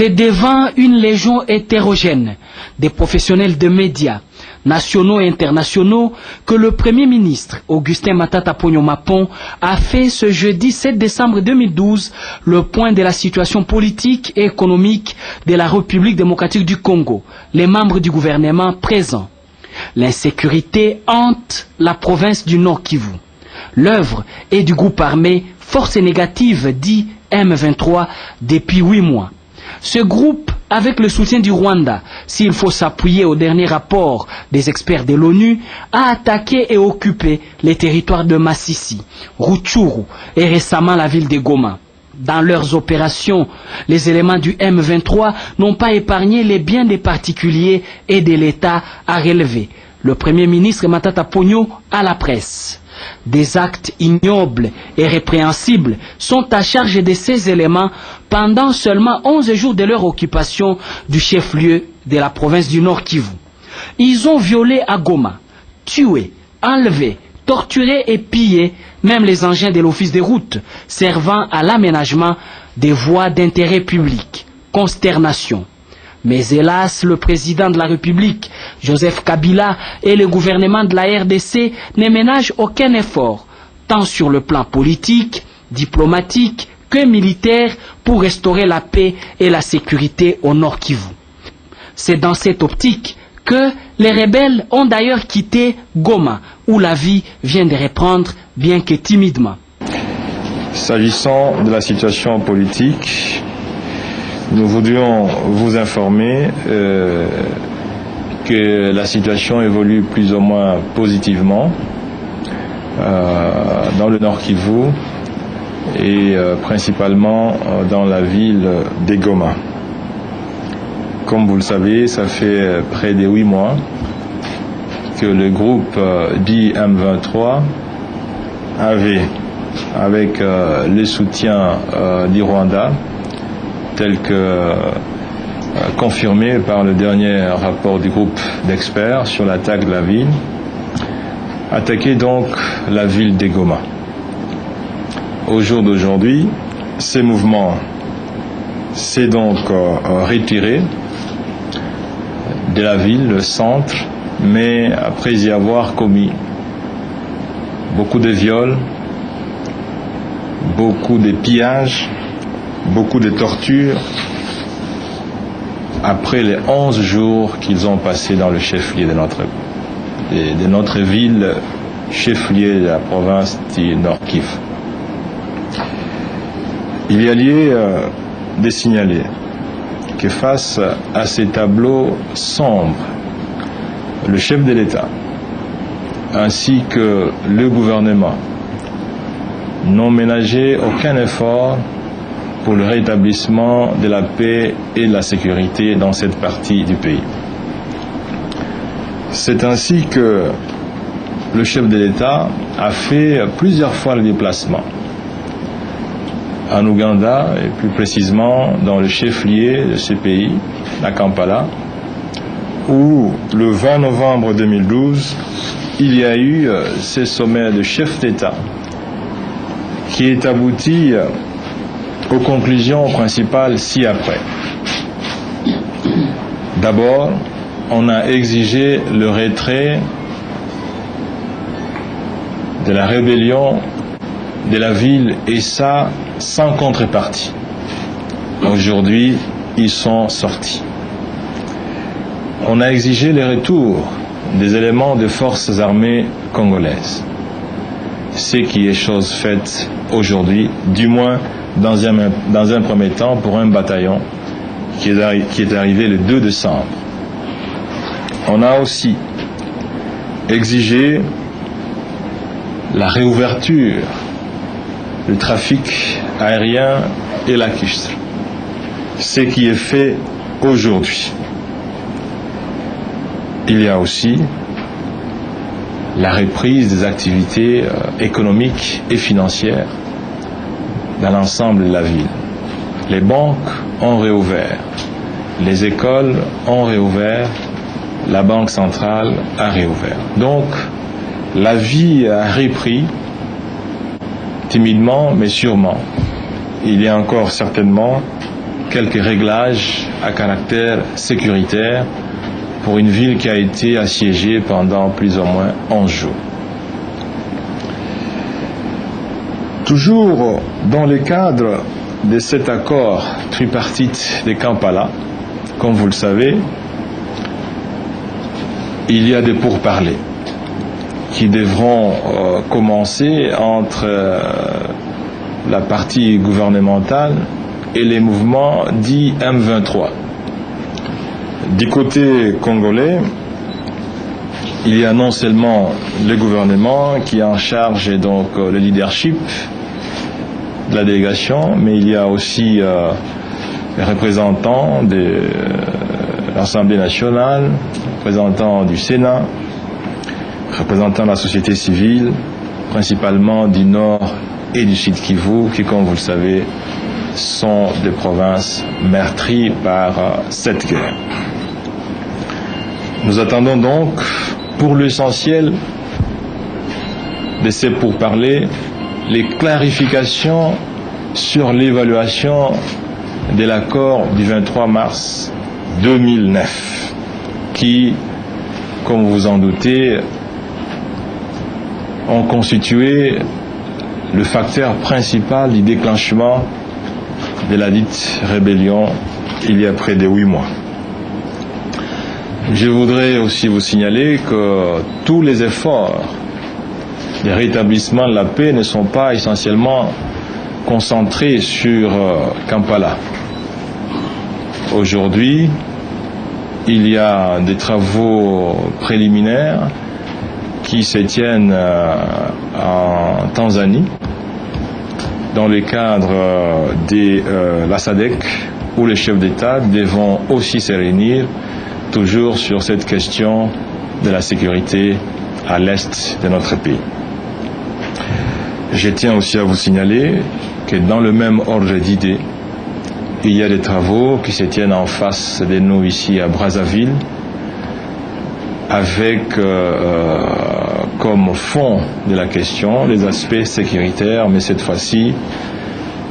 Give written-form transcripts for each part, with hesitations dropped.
C'est devant une légion hétérogène des professionnels de médias, nationaux et internationaux, que le Premier ministre Augustin Matata Ponyo Mapon a fait ce jeudi 7 décembre 2012 le point de la situation politique et économique de la République démocratique du Congo, les membres du gouvernement présents. L'insécurité hante la province du Nord Kivu. L'œuvre est du groupe armé Force Négative dit M23 depuis 8 mois. Ce groupe, avec le soutien du Rwanda, s'il faut s'appuyer au dernier rapport des experts de l'ONU, a attaqué et occupé les territoires de Massissi, Rutshuru et récemment la ville de Goma. Dans leurs opérations, les éléments du M23 n'ont pas épargné les biens des particuliers et de l'État, à relever le Premier ministre Matata Ponyo à la presse. Des actes ignobles et répréhensibles sont à charge de ces éléments pendant seulement 11 jours de leur occupation du chef-lieu de la province du Nord Kivu. Ils ont violé à Goma, tué, enlevé, torturé et pillé même les engins de l'office des routes servant à l'aménagement des voies d'intérêt public. Consternation. Mais hélas, le président de la République, Joseph Kabila, et le gouvernement de la RDC ne ménagent aucun effort, tant sur le plan politique, diplomatique que militaire, pour restaurer la paix et la sécurité au Nord Kivu. C'est dans cette optique que les rebelles ont d'ailleurs quitté Goma, où la vie vient de reprendre, bien que timidement. S'agissant de la situation politique, nous voudrions vous informer que la situation évolue plus ou moins positivement dans le Nord Kivu et principalement dans la ville de Goma. Comme vous le savez, ça fait près de 8 mois que le groupe dit M23 avait, avec le soutien du Rwanda, tel que confirmé par le dernier rapport du groupe d'experts sur l'attaque de la ville, attaqué donc la ville de Goma. Au jour d'aujourd'hui, ces mouvements s'est donc retiré de la ville, le centre, mais après y avoir commis beaucoup de viols, beaucoup de pillages, beaucoup de tortures, après les 11 jours qu'ils ont passés dans le chef-lieu de notre ville, chef-lieu de la province du Nord Kivu. Il y a lieu de signaler que face à ces tableaux sombres, le chef de l'État ainsi que le gouvernement n'ont ménagé aucun effort pour le rétablissement de la paix et de la sécurité dans cette partie du pays. C'est ainsi que le chef de l'État a fait plusieurs fois le déplacement en Ouganda, et plus précisément dans le chef-lieu de ce pays, à Kampala, où le 20 novembre 2012, il y a eu ce sommet de chefs d'État qui est abouti aux conclusions principales ci-après. D'abord, on a exigé le retrait de la rébellion de la ville, et ça sans contrepartie. Aujourd'hui, ils sont sortis. On a exigé le retour des éléments des forces armées congolaises, ce qui est chose faite aujourd'hui, du moins dans un premier temps pour un bataillon qui est arrivé le 2 décembre. On a aussi exigé la réouverture du trafic aérien et la Kistre, ce qui est fait aujourd'hui. Il y a aussi la reprise des activités économiques et financières dans l'ensemble de la ville. Les banques ont réouvert, les écoles ont réouvert, la Banque centrale a réouvert. Donc, la vie a repris, timidement mais sûrement. Il y a encore certainement quelques réglages à caractère sécuritaire pour une ville qui a été assiégée pendant plus ou moins 11 jours. Toujours dans le cadre de cet accord tripartite de Kampala, comme vous le savez, il y a des pourparlers qui devront commencer entre la partie gouvernementale et les mouvements dits M23. Du côté congolais, il y a non seulement le gouvernement qui est en charge et donc le leadership de la délégation, mais il y a aussi les représentants de l'Assemblée nationale, représentants du Sénat, représentants de la société civile, principalement du Nord et du Sud Kivu, qui, comme vous le savez, sont des provinces meurtries par cette guerre. Nous attendons donc, pour l'essentiel de ces pourparlers, les clarifications sur l'évaluation de l'accord du 23 mars 2009, qui, comme vous en doutez, ont constitué le facteur principal du déclenchement de la dite rébellion il y a près de 8 mois. Je voudrais aussi vous signaler que tous les efforts de rétablissement de la paix ne sont pas essentiellement concentrés sur Kampala. Aujourd'hui, il y a des travaux préliminaires qui se tiennent en Tanzanie dans le cadre de la SADC, où les chefs d'État devront aussi se réunir toujours sur cette question de la sécurité à l'est de notre pays. Je tiens aussi à vous signaler que dans le même ordre d'idées, il y a des travaux qui se tiennent en face de nous ici à Brazzaville, avec comme fond de la question les aspects sécuritaires, mais cette fois-ci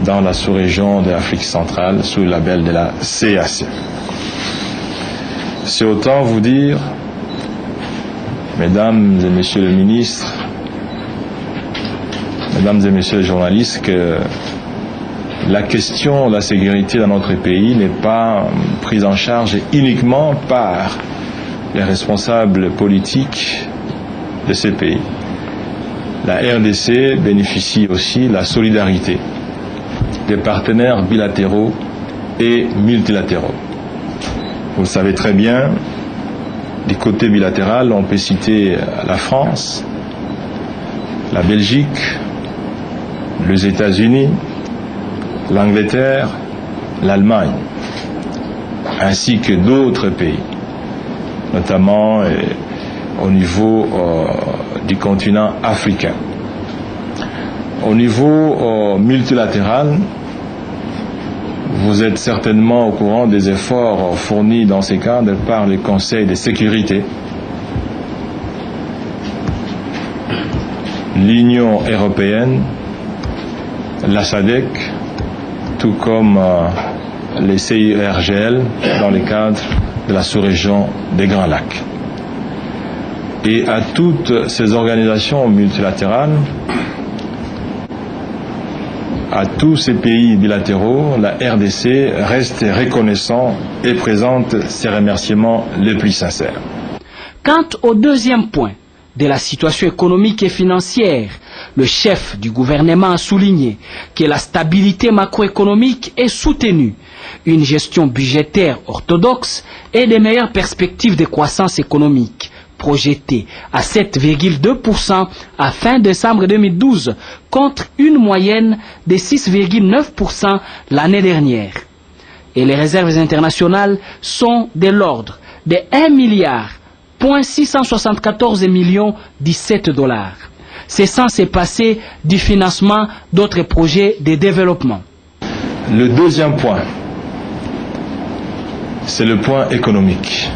dans la sous-région de l'Afrique centrale sous le label de la CAC. C'est autant vous dire, mesdames et messieurs les ministres, mesdames et messieurs les journalistes, que la question de la sécurité dans notre pays n'est pas prise en charge uniquement par les responsables politiques de ces pays. La RDC bénéficie aussi de la solidarité des partenaires bilatéraux et multilatéraux. Vous le savez très bien, du côté bilatéral, on peut citer la France, la Belgique, les États-Unis, l'Angleterre, l'Allemagne, ainsi que d'autres pays, notamment au niveau du continent africain. Au niveau multilatéral, vous êtes certainement au courant des efforts fournis dans ces cadres par le Conseil de sécurité, l'Union européenne, la SADC, tout comme les CIRGL dans le cadre de la sous-région des Grands Lacs. Et à toutes ces organisations multilatérales, à tous ces pays bilatéraux, la RDC reste reconnaissant et présente ses remerciements les plus sincères. Quant au deuxième point de la situation économique et financière, le chef du gouvernement a souligné que la stabilité macroéconomique est soutenue, une gestion budgétaire orthodoxe et de meilleures perspectives de croissance économique projetées à 7,2% à fin décembre 2012 contre une moyenne de 6,9% l'année dernière. Et les réserves internationales sont de l'ordre de 1,674 milliard $. C'est censé passer du financement d'autres projets de développement. Le deuxième point, c'est le point économique,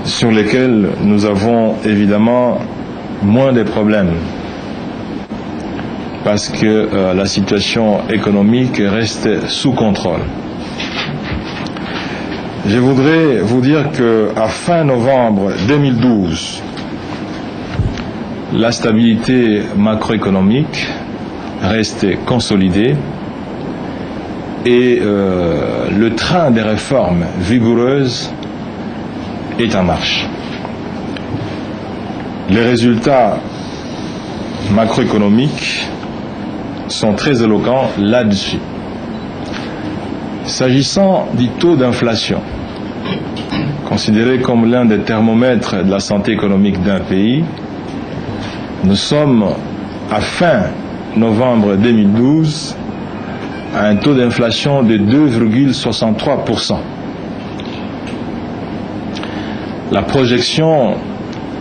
sur lequel nous avons évidemment moins de problèmes. parce que la situation économique reste sous contrôle. Je voudrais vous dire qu'à fin novembre 2012, la stabilité macroéconomique reste consolidée et le train des réformes vigoureuses est en marche. Les résultats macroéconomiques sont très éloquents là-dessus. S'agissant du taux d'inflation, considéré comme l'un des thermomètres de la santé économique d'un pays, nous sommes à fin novembre 2012 à un taux d'inflation de 2,63%. La projection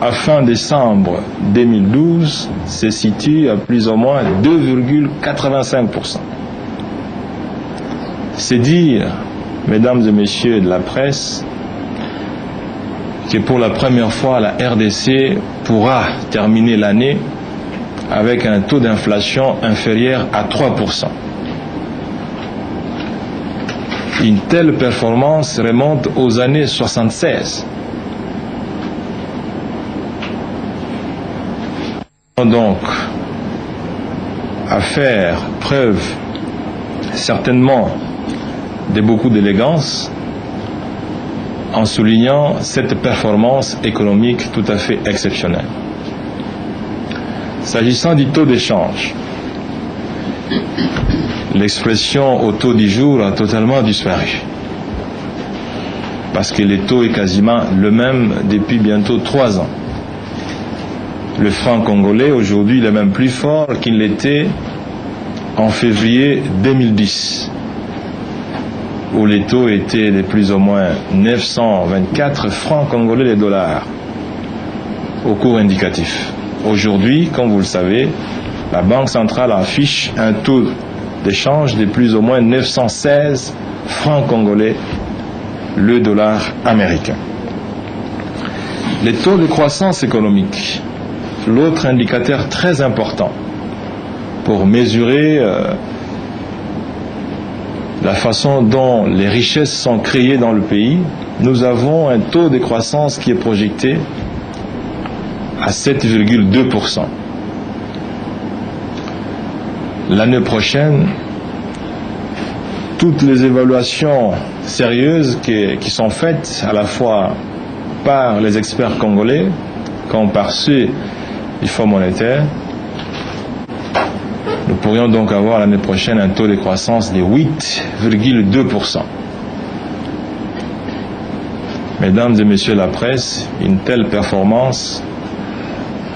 à fin décembre 2012 se situe à plus ou moins 2,85%. C'est dire, mesdames et messieurs de la presse, que pour la première fois, la RDC pourra terminer l'année avec un taux d'inflation inférieur à 3%. Une telle performance remonte aux années 76. Donc, à faire preuve certainement de beaucoup d'élégance en soulignant cette performance économique tout à fait exceptionnelle. S'agissant du taux d'échange, l'expression au taux du jour a totalement disparu parce que le taux est quasiment le même depuis bientôt 3 ans. Le franc congolais aujourd'hui il est même plus fort qu'il l'était en février 2010, où les taux étaient de plus ou moins 924 francs congolais les dollars au cours indicatif. Aujourd'hui, comme vous le savez, la Banque centrale affiche un taux d'échange de plus ou moins 916 francs congolais le dollar américain. Les taux de croissance économique, l'autre indicateur très important pour mesurer la façon dont les richesses sont créées dans le pays, nous avons un taux de croissance qui est projeté à 7,2%. L'année prochaine, toutes les évaluations sérieuses qui sont faites à la fois par les experts congolais comme par ceux du Fonds monétaire, nous pourrions donc avoir l'année prochaine un taux de croissance de 8,2%. Mesdames et messieurs la presse, une telle performance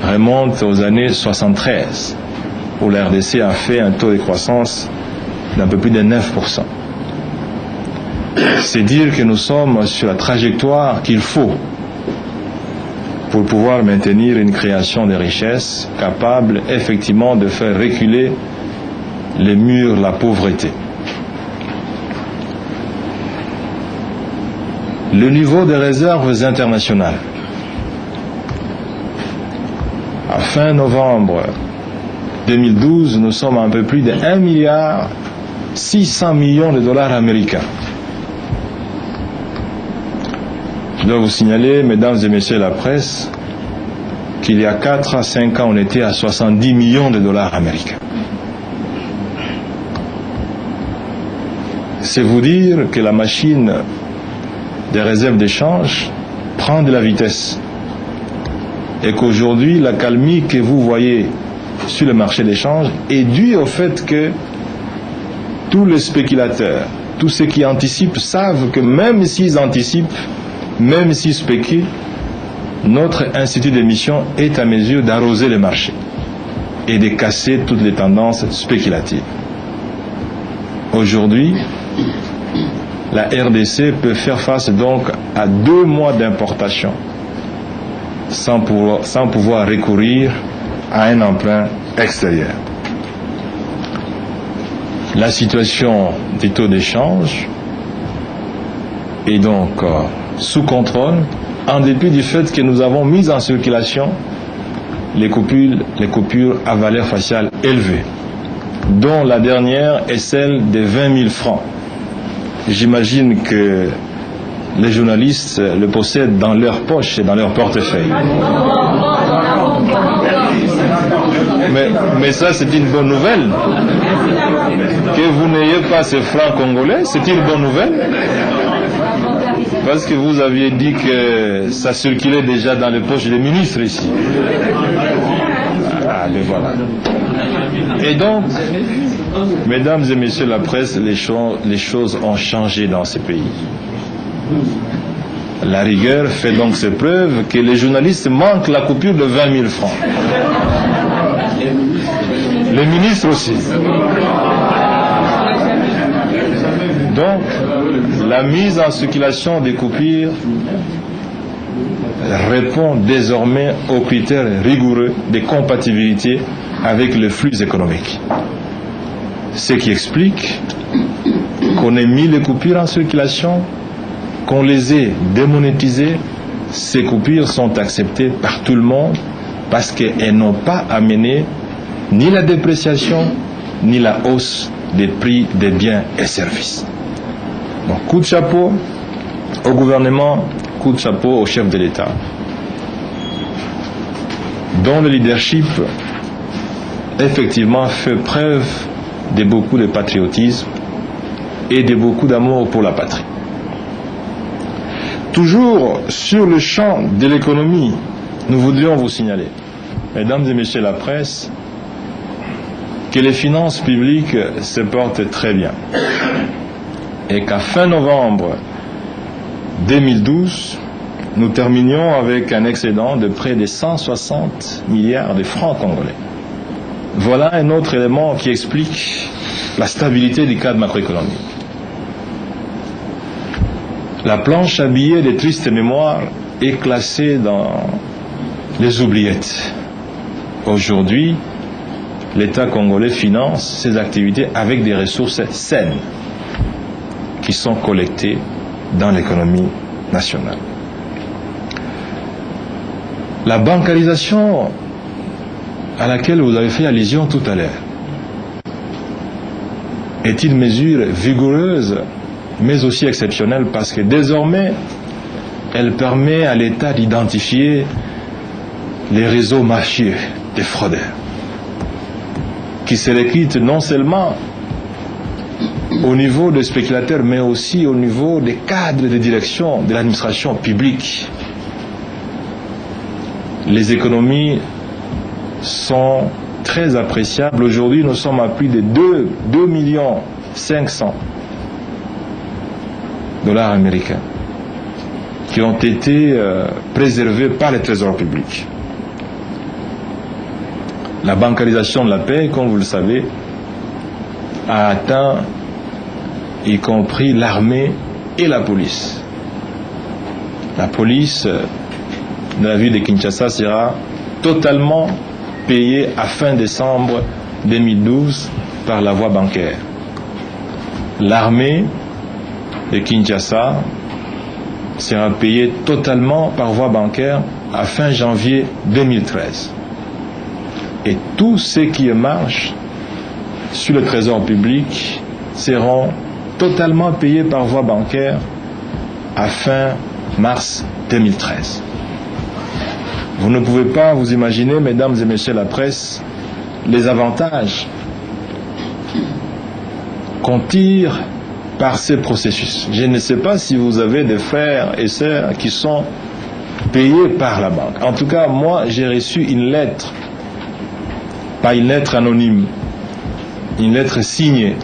remonte aux années 73, où la RDC a fait un taux de croissance d'un peu plus de 9%. C'est dire que nous sommes sur la trajectoire qu'il faut pour pouvoir maintenir une création de richesses capable effectivement de faire reculer les murs de la pauvreté. Le niveau des réserves internationales. À fin novembre 2012, nous sommes à un peu plus de 1,6 milliard de dollars américains. Je dois vous signaler, mesdames et messieurs de la presse, qu'il y a 4 à 5 ans, on était à 70 millions de dollars américains. C'est vous dire que la machine des réserves d'échange prend de la vitesse et qu'aujourd'hui, la calmie que vous voyez sur le marché d'échange est due au fait que tous les spéculateurs, tous ceux qui anticipent savent que même s'ils anticipent, même s'ils spéculent, notre institut d'émission est à mesure d'arroser le marché et de casser toutes les tendances spéculatives. Aujourd'hui, la RDC peut faire face donc à 2 mois d'importation sans pouvoir recourir à un emprunt extérieur. La situation des taux d'échange est donc sous contrôle, en dépit du fait que nous avons mis en circulation les coupures à valeur faciale élevée. dont la dernière est celle de 20 000 francs. J'imagine que les journalistes le possèdent dans leur poche et dans leur portefeuille. Mais ça, c'est une bonne nouvelle. Que vous n'ayez pas ces francs congolais, c'est une bonne nouvelle. Parce que vous aviez dit que ça circulait déjà dans les poches des ministres ici. Ah, mais voilà. Et donc, mesdames et messieurs la presse, les choses ont changé dans ce pays. La rigueur fait donc ses preuves que les journalistes manquent la coupure de 20 000 francs. Les ministres aussi. Donc, la mise en circulation des coupures répond désormais aux critères rigoureux de compatibilité avec le flux économique. Ce qui explique qu'on ait mis les coupures en circulation, qu'on les ait démonétisées. Ces coupures sont acceptées par tout le monde parce qu'elles n'ont pas amené ni la dépréciation ni la hausse des prix des biens et services. Donc, coup de chapeau au gouvernement, coup de chapeau au chef de l'État, dont le leadership effectivement fait preuve de beaucoup de patriotisme et de beaucoup d'amour pour la patrie. Toujours sur le champ de l'économie, nous voudrions vous signaler, mesdames et messieurs la presse, que les finances publiques se portent très bien et qu'à fin novembre 2012, nous terminions avec un excédent de près de 160 milliards de francs congolais. Voilà un autre élément qui explique la stabilité du cadre macroéconomique. La planche à billets des tristes mémoires est classée dans les oubliettes. Aujourd'hui, l'État congolais finance ses activités avec des ressources saines qui sont collectées dans l'économie nationale. La bancarisation à laquelle vous avez fait allusion tout à l'heure est une mesure vigoureuse mais aussi exceptionnelle parce que désormais elle permet à l'État d'identifier les réseaux mafieux des fraudeurs qui se recrutent non seulement au niveau des spéculateurs mais aussi au niveau des cadres de direction de l'administration publique. Les économies sont très appréciables. Aujourd'hui, nous sommes à plus de 2,5 millions $ américains qui ont été préservés par le Trésor public. La bancarisation de la paix, comme vous le savez, a atteint y compris l'armée et la police. La police de la ville de Kinshasa sera totalement payée à fin décembre 2012 par la voie bancaire. L'armée de Kinshasa sera payée totalement par voie bancaire à fin janvier 2013. Et tous ceux qui marchent sur le trésor public seront totalement payés par voie bancaire à fin mars 2013. Vous ne pouvez pas vous imaginer, mesdames et messieurs la presse, les avantages qu'on tire par ce processus. Je ne sais pas si vous avez des frères et sœurs qui sont payés par la banque. En tout cas, moi, j'ai reçu une lettre, pas une lettre anonyme, une lettre signée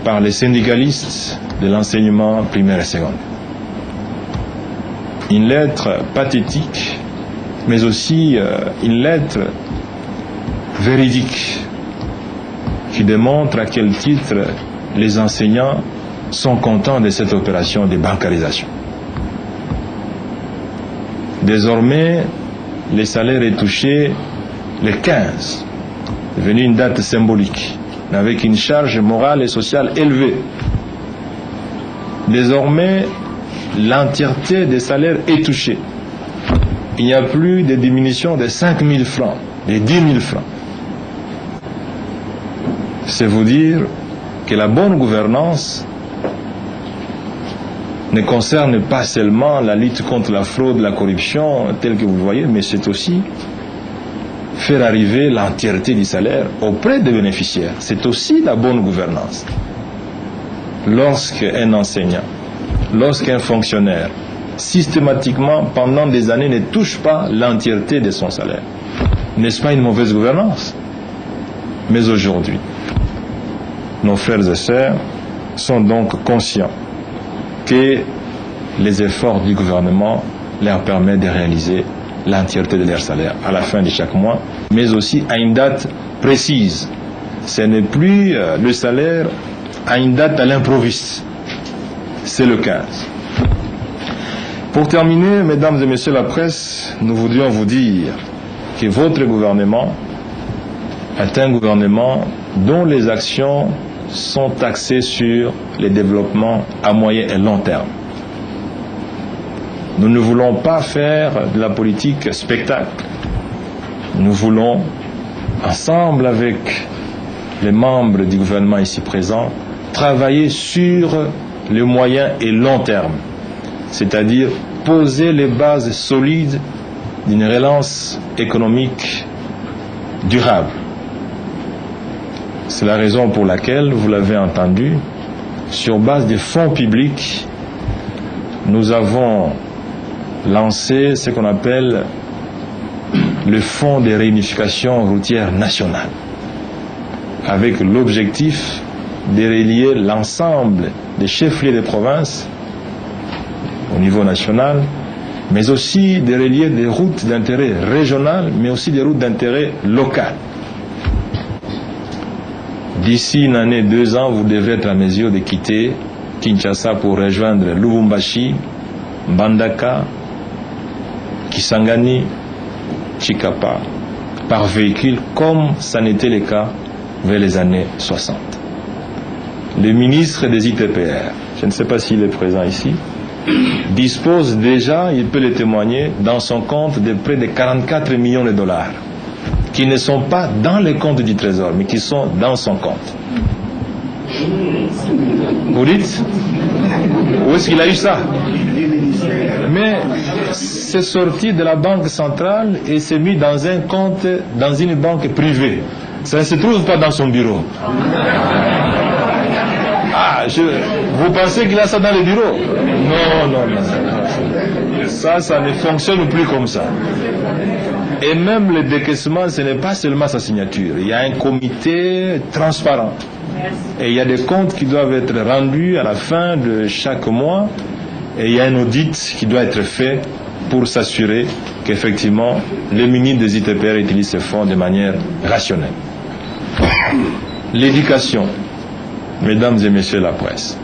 par les syndicalistes de l'enseignement primaire et secondaire. Une lettre pathétique, mais aussi une lettre véridique qui démontre à quel titre les enseignants sont contents de cette opération de bancarisation. Désormais, les salaires est touché le 15, devenu une date symbolique, avec une charge morale et sociale élevée. Désormais, l'entièreté des salaires est touchée. Il n'y a plus de diminution de 5 000 francs, de 10 000 francs. c'est vous dire que la bonne gouvernance ne concerne pas seulement la lutte contre la fraude, la corruption, telle que vous le voyez, mais c'est aussi faire arriver l'entièreté du salaire auprès des bénéficiaires. C'est aussi la bonne gouvernance. Lorsqu'un enseignant, lorsqu'un fonctionnaire, systématiquement, pendant des années, ne touche pas l'entièreté de son salaire, n'est-ce pas une mauvaise gouvernance? Mais aujourd'hui, nos frères et sœurs sont donc conscients que les efforts du gouvernement leur permettent de réaliser l'entièreté de leur salaire à la fin de chaque mois, mais aussi à une date précise. Ce n'est plus le salaire à une date à l'improviste, c'est le 15. Pour terminer, mesdames et messieurs la presse, nous voudrions vous dire que votre gouvernement est un gouvernement dont les actions sont axées sur les développements à moyen et long terme. Nous ne voulons pas faire de la politique spectacle. Nous voulons, ensemble avec les membres du gouvernement ici présents, travailler sur le moyen et long terme, c'est-à-dire poser les bases solides d'une relance économique durable. C'est la raison pour laquelle, vous l'avez entendu, sur base des fonds publics, nous avons lancé ce qu'on appelle le Fonds de réunification routière nationale, avec l'objectif de relier l'ensemble des chefs-lieux de province au niveau national, mais aussi de relier des routes d'intérêt régional, mais aussi des routes d'intérêt local. D'ici une année, 2 ans, vous devrez être à mesure de quitter Kinshasa pour rejoindre Lubumbashi, Mbandaka, Kisangani, Chikapa, par véhicule, comme ça n'était le cas vers les années 60. Le ministre des ITPR, je ne sais pas s'il est présent ici, dispose déjà, il peut le témoigner, dans son compte de près de 44 millions de dollars, qui ne sont pas dans les comptes du Trésor, mais qui sont dans son compte. Vous dites, où est-ce qu'il a eu ça? Mais c'est sorti de la banque centrale et c'est mis dans un compte, dans une banque privée. Ça ne se trouve pas dans son bureau. Ah, vous pensez qu'il a ça dans le bureau? Non. Ça ne fonctionne plus comme ça. Et même le décaissement, ce n'est pas seulement sa signature. Il y a un comité transparent. Et il y a des comptes qui doivent être rendus à la fin de chaque mois. Et il y a un audit qui doit être fait pour s'assurer qu'effectivement, les ministres des ITPR utilisent ces fonds de manière rationnelle. L'éducation, mesdames et messieurs la presse.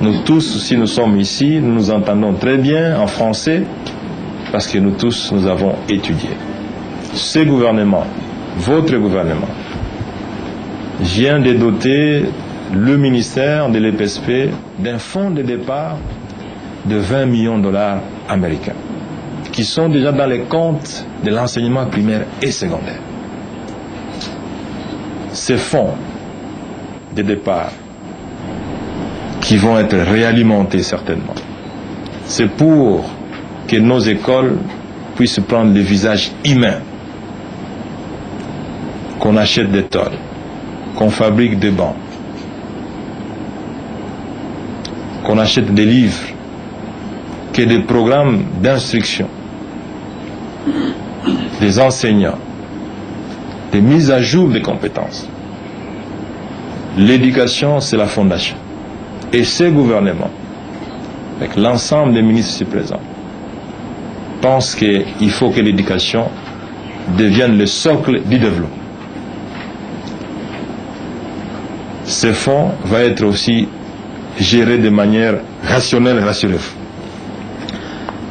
Nous tous, si nous sommes ici, nous nous entendons très bien en français, parce que nous tous, nous avons étudié. Ce gouvernement, votre gouvernement, vient de doter le ministère de l'EPSP d'un fonds de départ de 20 millions de dollars américains, qui sont déjà dans les comptes de l'enseignement primaire et secondaire. Ces fonds de départ, qui vont être réalimentés certainement, c'est pour que nos écoles puissent prendre le visage humain, qu'on achète des tôles, qu'on fabrique des bancs, qu'on achète des livres, que des programmes d'instruction, des enseignants, des mises à jour des compétences. L'éducation, c'est la fondation. Et ces gouvernements, avec l'ensemble des ministres ici présents, pensent qu'il faut que l'éducation devienne le socle du développement. Ce fonds va être aussi géré de manière rationnelle et rassurez-vous.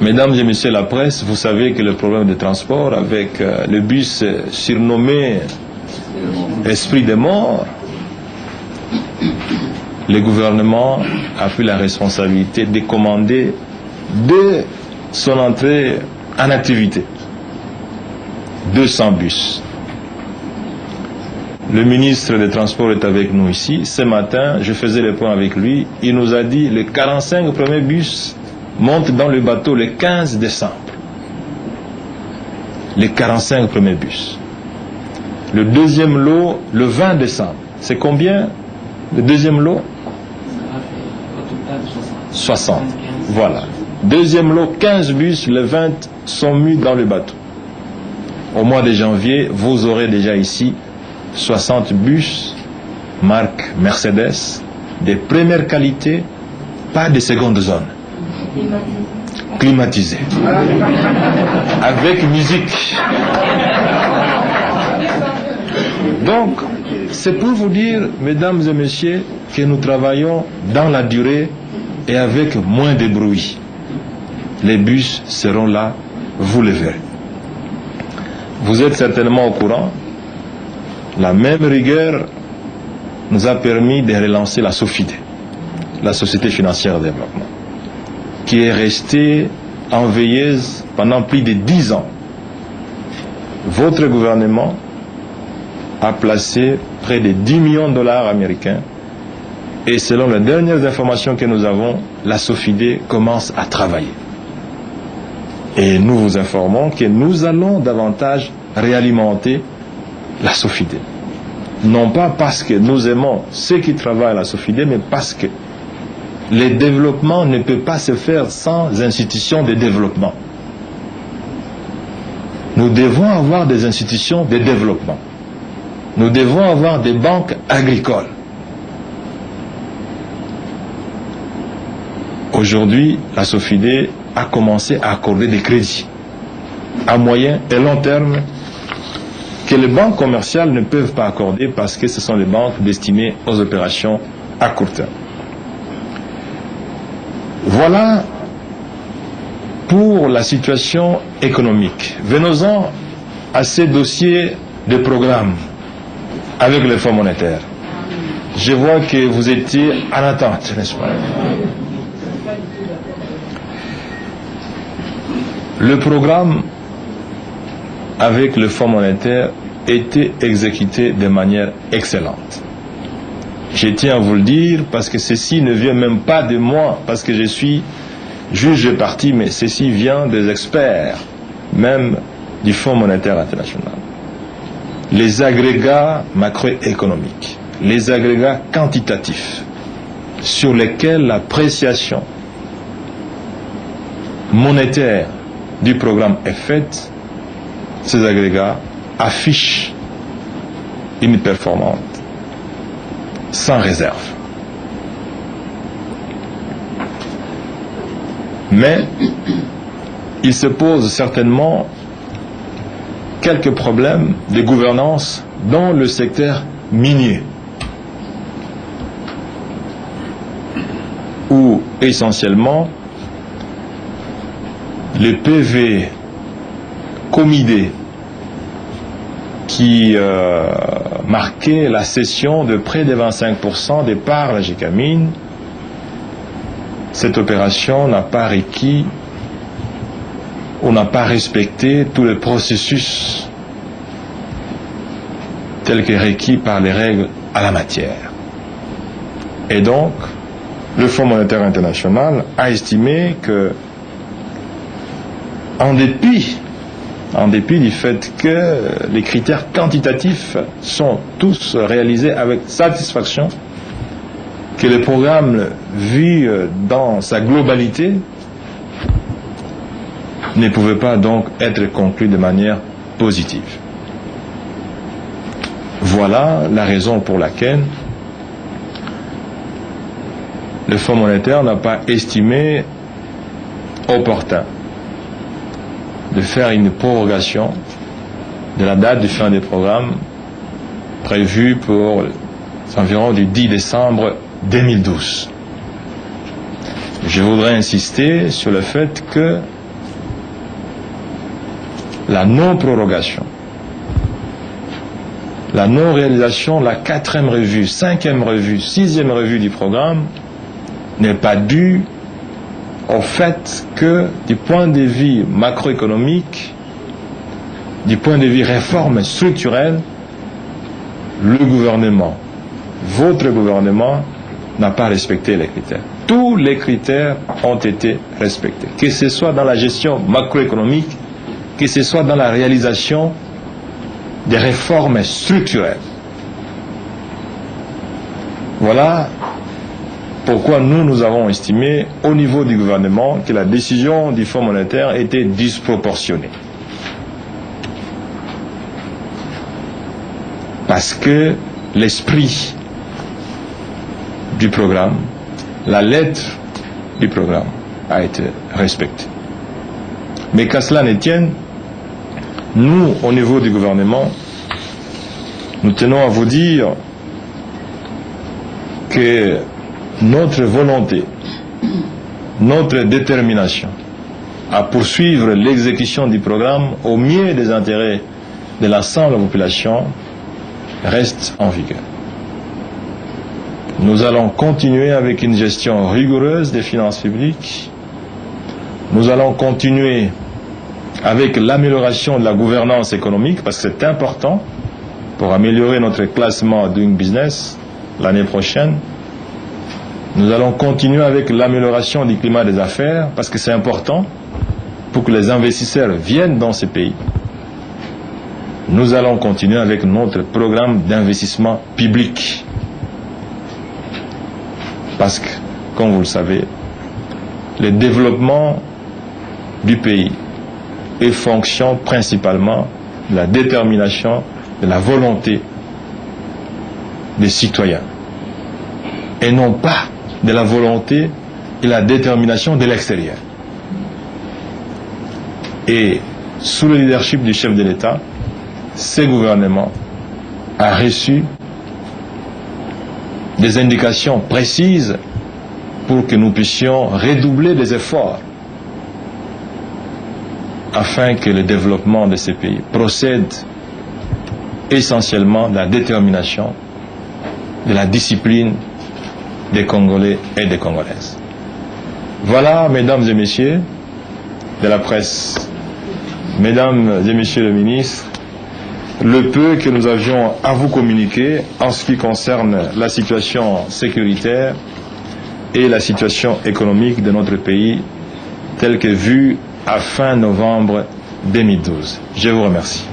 Mesdames et messieurs la presse, vous savez que le problème de transport avec le bus surnommé Esprit des morts, le gouvernement a pris la responsabilité de commander dès son entrée en activité 200 bus. Le ministre des Transports est avec nous ici. Ce matin, je faisais le point avec lui. Il nous a dit les 45 premiers bus montent dans le bateau le 15 décembre. Les 45 premiers bus. Le deuxième lot, le 20 décembre. C'est combien le deuxième lot? 60. Voilà. Deuxième lot, 15 bus, le 20 sont mis dans le bateau. Au mois de janvier, vous aurez déjà ici 60 bus, marque Mercedes, de première qualité, pas de seconde zone. Climatisé. Avec musique. Donc, c'est pour vous dire, mesdames et messieurs, que nous travaillons dans la durée et avec moins de bruit. Les bus seront là, vous le verrez. Vous êtes certainement au courant, la même rigueur nous a permis de relancer la SOFIDE, la Société Financière de Développement, qui est restée en veilleuse pendant plus de 10 ans. Votre gouvernement a placé près de 10 millions de dollars américains et selon les dernières informations que nous avons, la SOFIDE commence à travailler. Et nous vous informons que nous allons davantage réalimenter la SOFIDE. Non pas parce que nous aimons ceux qui travaillent à la SOFIDE, mais parce que le développement ne peut pas se faire sans institutions de développement. Nous devons avoir des institutions de développement. Nous devons avoir des banques agricoles. Aujourd'hui, la SOFIDE a commencé à accorder des crédits à moyen et long terme que les banques commerciales ne peuvent pas accorder parce que ce sont les banques destinées aux opérations à court terme. Voilà pour la situation économique. Venons-en à ces dossiers de programme avec le Fonds monétaire. Je vois que vous étiez en attente, n'est-ce pas? Le programme avec le Fonds monétaire était exécuté de manière excellente. Je tiens à vous le dire parce que ceci ne vient même pas de moi, parce que je suis juge de parti, mais ceci vient des experts, même du Fonds monétaire international. Les agrégats macroéconomiques, les agrégats quantitatifs, sur lesquels l'appréciation monétaire du programme est faite, ces agrégats affichent une performance sans réserve. Mais il se pose certainement quelques problèmes de gouvernance dans le secteur minier, où essentiellement le PV Comidé qui marquait la cession de près de 25% des parts à la Gécamine, cette opération n'a pas requis ou n'a pas respecté tout le processus tel que requis par les règles à la matière. Et donc, le Fonds monétaire international a estimé que, en dépit du fait que les critères quantitatifs sont tous réalisés avec satisfaction, que le programme vu dans sa globalité ne pouvait pas donc être conclu de manière positive. Voilà la raison pour laquelle le Fonds monétaire n'a pas estimé opportun de faire une prorogation de la date de fin des programmes prévue pour environ du 10 décembre 2012. Je voudrais insister sur le fait que la non-prorogation, la non-réalisation, la 4e revue, 5e revue, 6e revue du programme n'est pas due au fait que, du point de vue macroéconomique, du point de vue réforme structurelle, le gouvernement, votre gouvernement, n'a pas respecté les critères. Tous les critères ont été respectés, que ce soit dans la gestion macroéconomique, que ce soit dans la réalisation des réformes structurelles. Voilà pourquoi nous avons estimé au niveau du gouvernement que la décision du Fonds monétaire était disproportionnée. Parce que l'esprit du programme, la lettre du programme a été respectée. Mais qu'à cela ne tienne, nous, au niveau du gouvernement, nous tenons à vous dire que notre volonté, notre détermination à poursuivre l'exécution du programme au mieux des intérêts de l'ensemble de la population reste en vigueur. Nous allons continuer avec une gestion rigoureuse des finances publiques. Nous allons continuer avec l'amélioration de la gouvernance économique, parce que c'est important pour améliorer notre classement Doing Business l'année prochaine. Nous allons continuer avec l'amélioration du climat des affaires, parce que c'est important pour que les investisseurs viennent dans ces pays. Nous allons continuer avec notre programme d'investissement public. Parce que, comme vous le savez, le développement du pays est fonction principalement de la détermination, de la volonté des citoyens. Et non pas de la volonté et la détermination de l'extérieur. Et sous le leadership du chef de l'État, ce gouvernement a reçu des indications précises pour que nous puissions redoubler des efforts afin que le développement de ces pays procède essentiellement de la détermination, de la discipline des Congolais et des Congolaises. Voilà, mesdames et messieurs de la presse, mesdames et messieurs les ministres, le peu que nous avions à vous communiquer en ce qui concerne la situation sécuritaire et la situation économique de notre pays telle que vue à fin novembre 2012. Je vous remercie.